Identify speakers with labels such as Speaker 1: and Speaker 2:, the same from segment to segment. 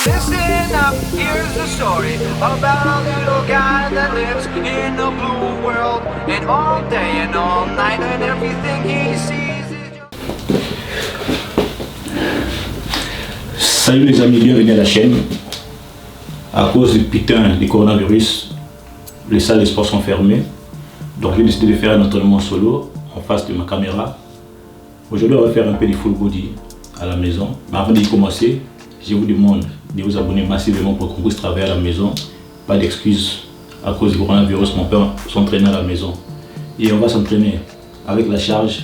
Speaker 1: Listen up, here's the story about a little guy that lives in a blue world. And all day and all night and everything he sees is just...
Speaker 2: Salut les amis, bienvenue à la chaîne. À cause du putain du coronavirus, les salles de sport sont fermées. Donc j'ai décidé de faire un entraînement solo en face de ma caméra. Aujourd'hui on va faire un peu de full body à la maison. Mais avant d'y commencer, je vous demande de vous abonner massivement pour qu'on puisse travailler à la maison. Pas d'excuses, à cause du coronavirus, on peut s'entraîner à la maison. Et on va s'entraîner avec la charge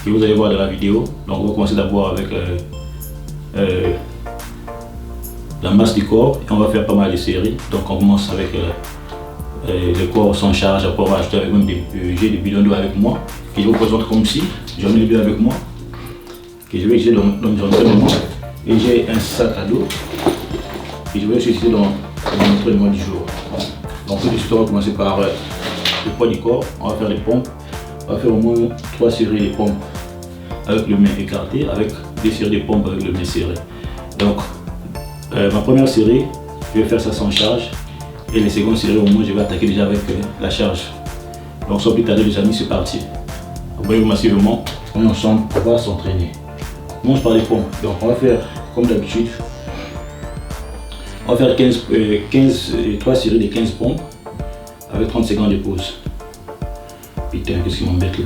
Speaker 2: que vous allez voir dans la vidéo. Donc on va commencer d'abord avec la masse du corps et on va faire pas mal de séries. Donc on commence avec le corps sans charge. Après on va ajouter avec même j'ai des bidons d'eau avec moi que je vous présente comme si j'en ai deux avec moi que je vais utiliser dans mes entraînements. Et j'ai un sac à dos que je vais aussi utiliser dans mon entraînement du jour. Donc tout de suite on va commencer par le poids du corps. On va faire les pompes. On va faire au moins 3 séries de pompes avec le main écarté, avec des séries de pompes avec le main serré. Donc ma première série, je vais faire ça sans charge. Et les secondes séries au moins je vais attaquer déjà avec la charge. Donc sans plus tarder les amis, c'est parti. Abonnez-vous massivement, on est ensemble, on va s'entraîner. On commence par les pompes. Donc on va faire comme d'habitude. On va faire 3 séries de 15 pompes avec 30 secondes de pause. Putain, qu'est-ce qui m'embête là?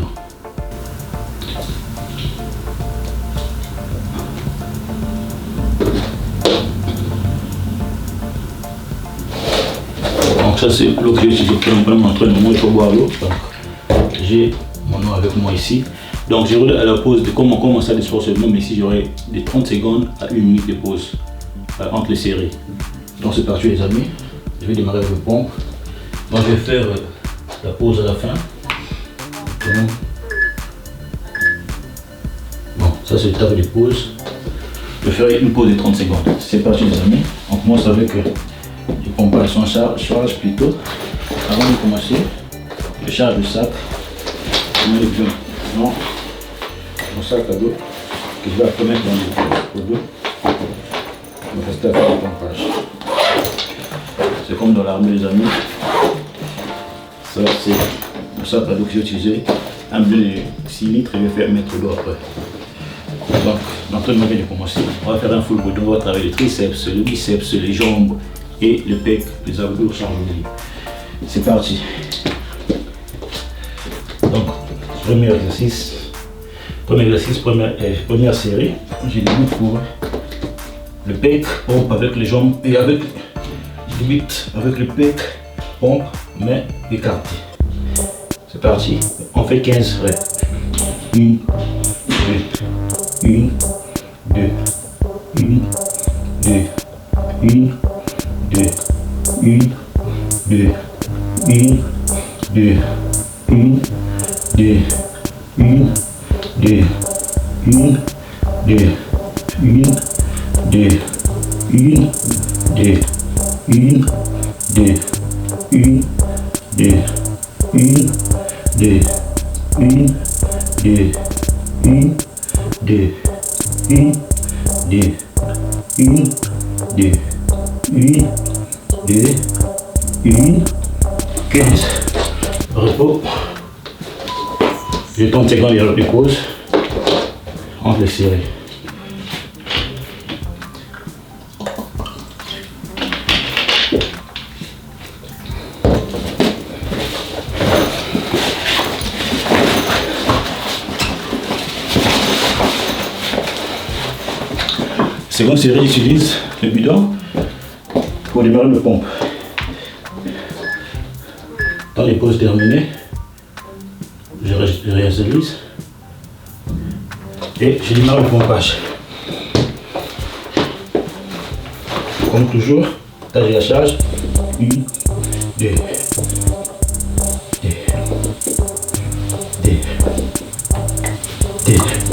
Speaker 2: Donc ça c'est l'eau que j'ai utilisé pour mon entraînement, il faut boire l'eau. J'ai mon eau avec moi ici. Donc j'aurai à la pause de comment on commence à des sports seulement, mais ici j'aurai de 30 secondes à 1 minute de pause entre les séries. Donc c'est parti les amis, je vais démarrer avec le pompe. Donc je vais faire la pause à la fin. Donc, bon, ça c'est le temps de pause. Je vais faire une pause de 30 secondes. C'est parti les amis, on commence avec le pompage sans charge plutôt. Avant de commencer, je charge le sac. Je mets les pions. Non, mon sac à dos que je vais après mettre dans le dos. On va rester à faire le pompage. C'est comme dans l'armée les amis. Ça c'est le sac à dos que j'ai utilisé. Un bleu de 6 litres et je vais faire mettre l'eau après. Donc l'entraînement vient de commencer. On va faire un full body. On va travailler les triceps, le biceps, les jambes et le pec, les abdos sans oublier. C'est parti. Donc premier exercice, première série, j'ai débuté pour le pec, pompe avec les jambes et avec, je débute avec le pec, pompe, main écartée. C'est parti, on fait 15 reps. 1, 2, 1, 2, 1, 2, 1, 2, 1, 2, 1, 2, 1, 2, 1, 2, 1, 2, 1, 2, 1, 2, 1, 2, 1, 2, 1, 2, 1, 2, 1, 2, 1, 2, 1, 2, 1, 2, 1, 15. Repos. J'ai 30 secondes de pause entre les séries. Seconde série, j'utilise le bidon pour démarrer le pompe. Dans les pauses terminées, je réalise et je démarre le pompage. Comme toujours, tâche de la charge. 1, 2, 2, 2, 2, 14,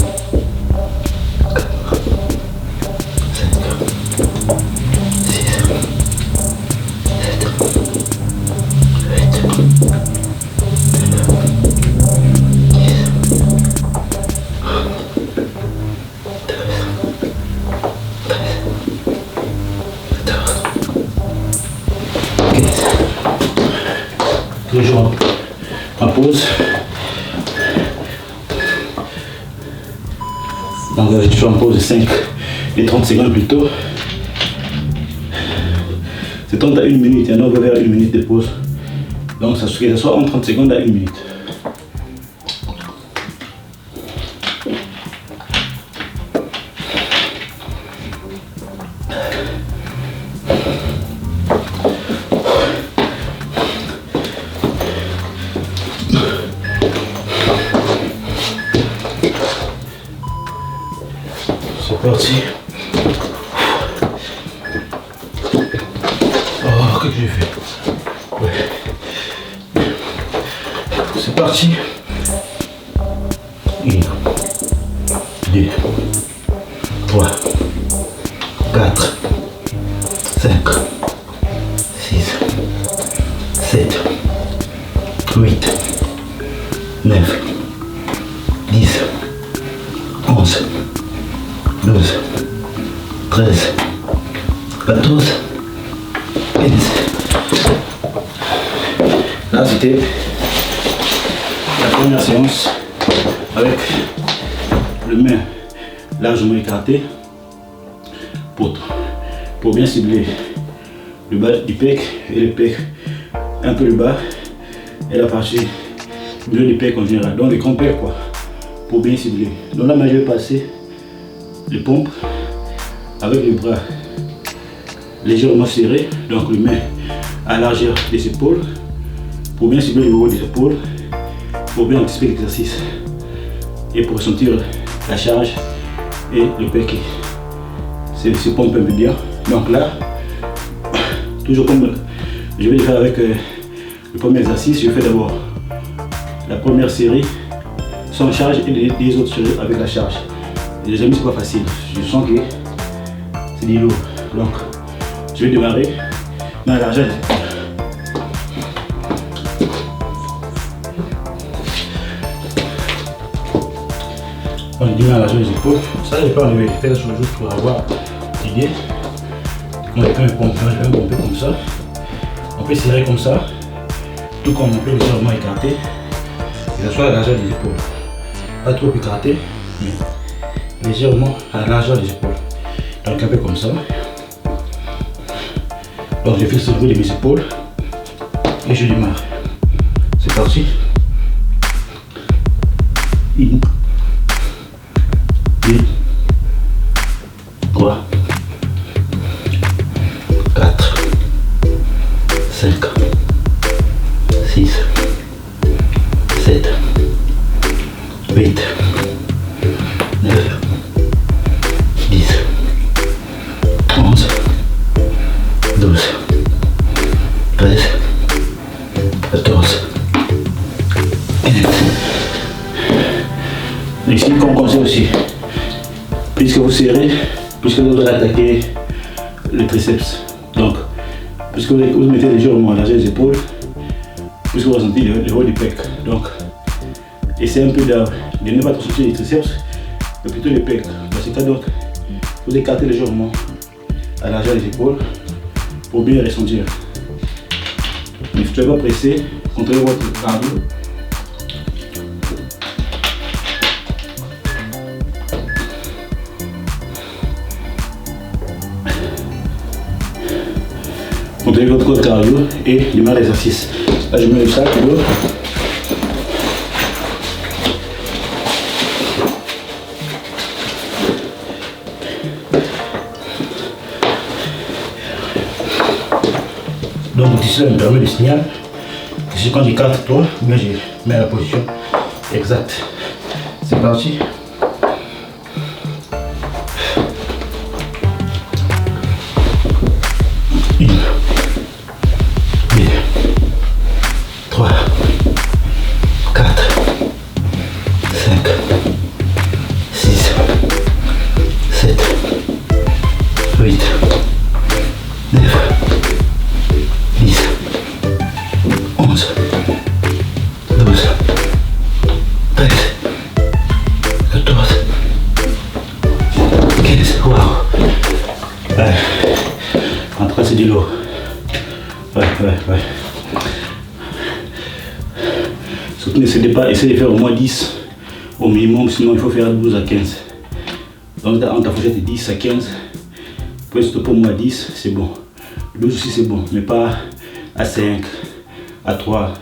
Speaker 2: toujours en pause. Donc je suis en pause de 5 et 30 secondes plutôt. C'est 30 à 1 minute, et on va vers 1 minute de pause. Donc ça soit en 30 secondes à 1 minute. C'est parti. Oh, qu'est-ce que j'ai fait? Ouais. C'est parti. 1, 2, 3, 4, 5, 6, 7, 8, 9, 10, 11, 12, 13, 14, 15. Là, c'était la première séance avec le main largement écarté pour bien cibler le bas du pec et le pec un peu le bas et la partie milieu du pec en général. Donc les grands pecs quoi, pour bien cibler. Donc là, je vais passer les pompes avec les bras légèrement serrés, donc les mains à la largeur des épaules pour bien cibler le haut des épaules, pour bien anticiper l'exercice et pour ressentir la charge et le pec qui se pompe un peu bien. Donc là, toujours comme je vais le faire avec le premier exercice, je fais d'abord la première série sans charge et les autres séries avec la charge. Et les amis, c'est pas facile, je sens que c'est du lourd. Donc je vais démarrer dans la largeur. On dit dans la largeur des épaules. Ça, je peux enlever les fesses juste pour avoir l'idée. On peut pomper comme ça. On peut serrer comme ça. Tout comme on peut légèrement écarter. Que ce soit à la largeur des épaules. Pas trop écarté, mais légèrement à la largeur des épaules. Donc un peu comme ça. Donc je fixe le bout de mes épaules et je démarre. C'est parti. 1, 2, 3, 4, 5, 6, 7, 8, 9, 10, 11, 12, 13, 14, 15. Ici, comme conseil aussi, puisque vous serrez, puisque vous allez attaquer le triceps. Donc, puisque vous mettez légèrement à largeur des épaules, puisque vous ressentez le haut du pec. Donc, essayez un peu de ne pas trop soucier les triceps, mais plutôt les pecs. Dans ce cas, donc, vous écartez légèrement à la largeur des épaules pour bien ressentir. Ne soyez pas pressé, contrôlez votre cardio. Contrôlez votre cardio et démarrez l'exercice. Là, je mets le sac d'eau. Donc ici, ça me permet de signaler que si quand j'écarte toi, bien je mets la position exacte. C'est parti. 1, 2, 3, 4, 5, 6, 7, 8, 9, 10, 11, 12, 13, 14, 15. Waouh! Ouais. En tout cas, c'est du lourd. Ouais. Surtout n'essayez pas, essayez de faire au moins 10 au minimum, sinon il faut faire 12 à 15. Donc entre ta fourchette de 10 à 15, pour stopper au moins 10, c'est bon. 12 aussi c'est bon, mais pas à 5, à 3.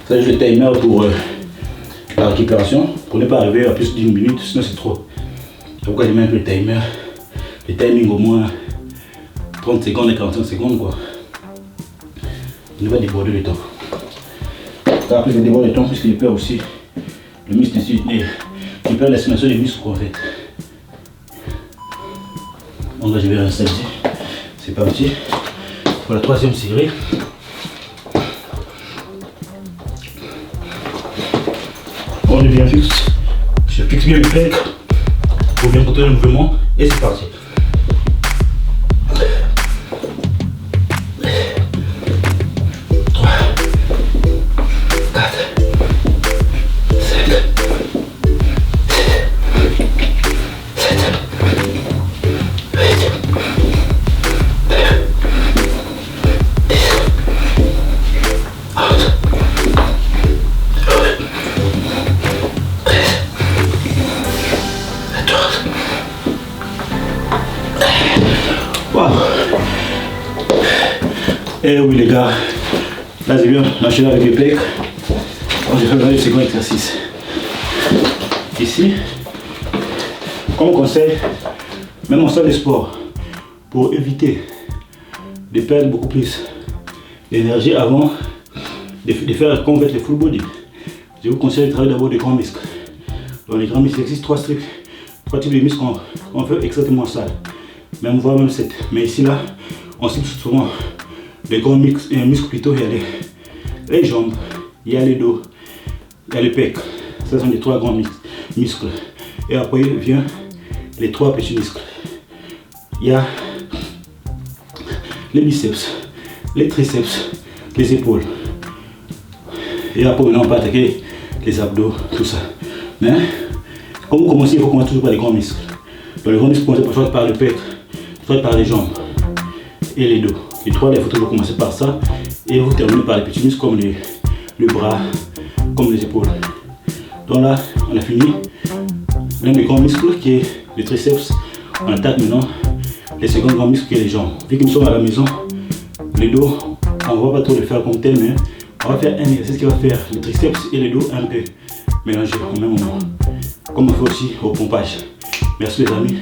Speaker 2: Ça, je le timer pour la récupération, pour ne pas arriver à plus d'une minute, sinon c'est trop. C'est pourquoi je mets un peu le timer. Le timing au moins 30 secondes et 45 secondes quoi. Je ne vais pas déborder le temps. Après je déborde le temps puisque je perds aussi le muscle ici. Je perds l'estimation des muscles en fait. Donc là je vais rester ici. C'est parti pour la troisième série. On est bien fixe. Je fixe bien le pec pour bien contrôler le mouvement et c'est parti. 3, 4, 5, 7, 8, 9, 10, 11, 12, 13, 14. Wow. Et oui les gars, là c'est bien, enchaîner avec les pecs. On va faire le second exercice. Ici, comme conseil, même en salle de sport, pour éviter de perdre beaucoup plus d'énergie avant de faire comme avec le full body, je vous conseille de travailler d'abord des grands muscles. Dans les grands muscles, il existe trois types de muscles qu'on fait exactement ça. Même voire même 7. Mais ici là, on cible souvent les grands muscles plutôt. Il y a les jambes, il y a le dos, il y a le pec. Ce sont les trois grands muscles. Et après vient les trois petits muscles. Il y a les biceps, les triceps, les épaules. Et après maintenant on peut attaquer les abdos, tout ça. Mais quand vous commencez, il faut commencer toujours par les grands muscles. Dans les grands muscles, commencez soit par le pec, soit par les jambes et les dos. Les trois, il faut toujours commencer par ça. Et vous terminez par les petits muscles comme le bras, comme les épaules. Donc là, on a fini. L'un des grands muscles qui est le triceps. On attaque maintenant les seconds grands muscles qui est les jambes. Vu que nous sommes à la maison, le dos, on ne va pas trop le faire comme tel, mais on va faire un exercice qui va faire le triceps et le dos un peu mélangés au même moment. Comme on fait aussi au pompage. Merci les amis.